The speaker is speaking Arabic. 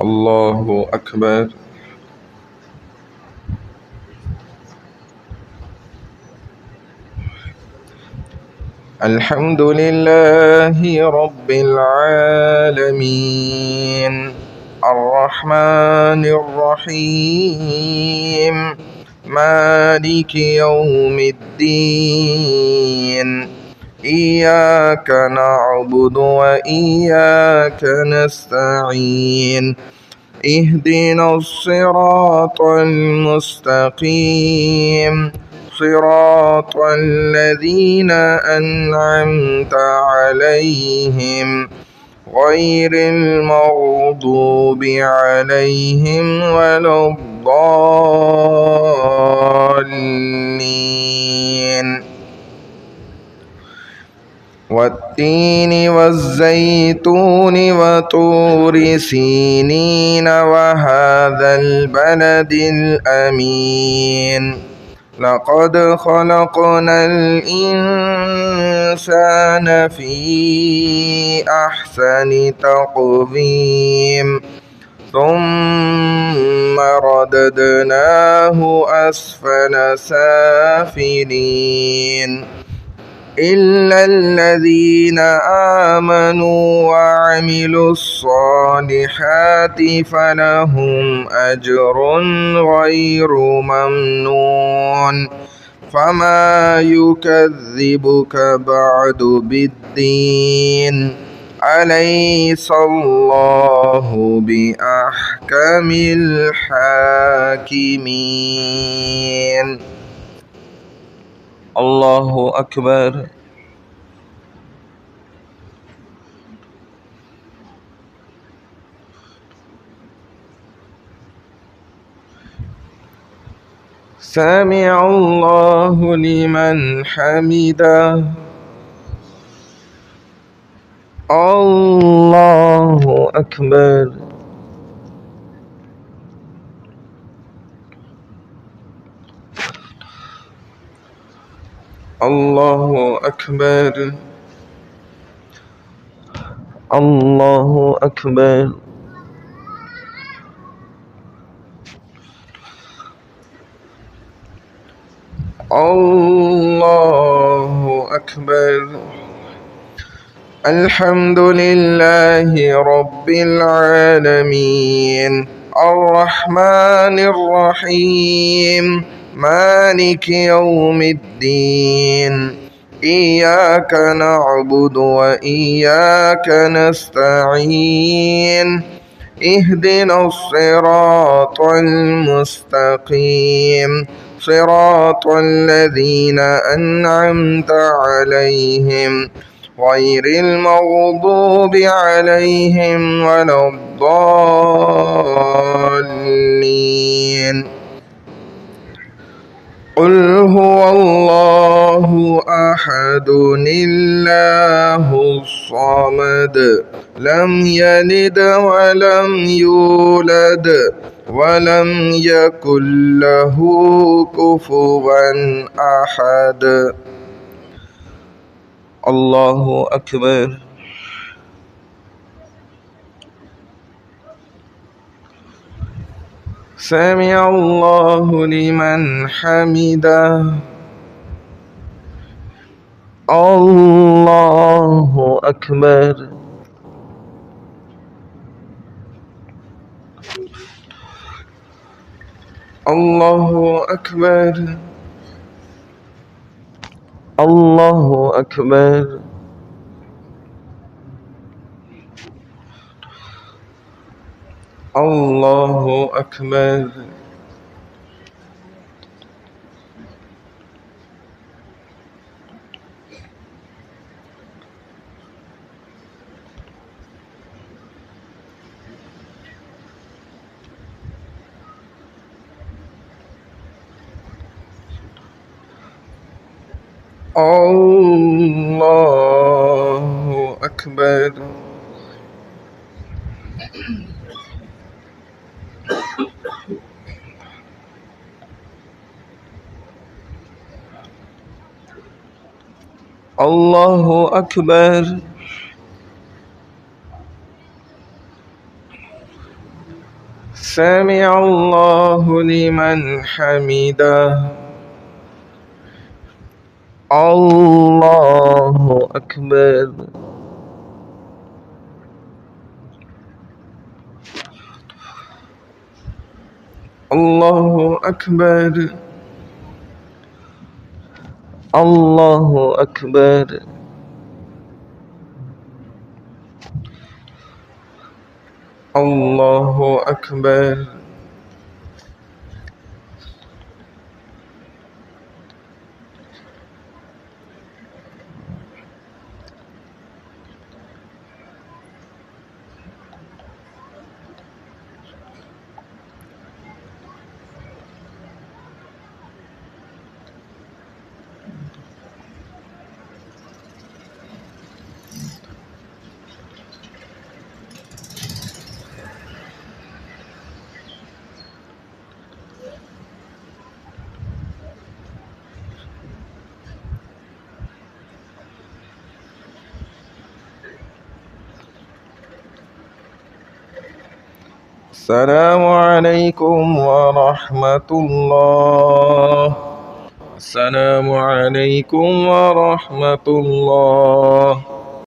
الله أكبر. الحمد لله رب العالمين الرحمن الرحيم مالك يوم الدين إياك نعبد وإياك نستعين اهدنا الصراط المستقيم صراط الذين أنعمت عليهم غير المغضوب عليهم ولا الضالين. والتين والزيتون وطور سينين وهذا البلد الأمين لقد خلقنا الإنسان في أحسن تقويم ثم رددناه أسفل سافلين إلا الذين آمنوا وعملوا الصالحات فلهم أجر غير ممنون فما يكذبك بعد بالدين أليس الله بأحكم الحاكمين. الله أكبر. سمع الله لمن حمده. الله أكبر. الله أكبر. الله أكبر. الله أكبر. الحمد لله رب العالمين الرحمن الرحيم مالك يوم الدين إياك نعبد وإياك نستعين اهدنا الصراط المستقيم صراط الذين أنعمت عليهم غير المغضوب عليهم ولا الضالين. قل هو الله أحد الله الصمد لم يلد ولم يولد ولم يكن له كفوا أحد. الله أكبر. سمع الله لمن حمده. الله أكبر. الله أكبر. الله أكبر. الله أكبر. الله أكبر. الله أكبر. سمع الله لمن حمده الله أكبر الله أكبر الله أكبر الله أكبر السلام عليكم ورحمة الله السلام عليكم ورحمة الله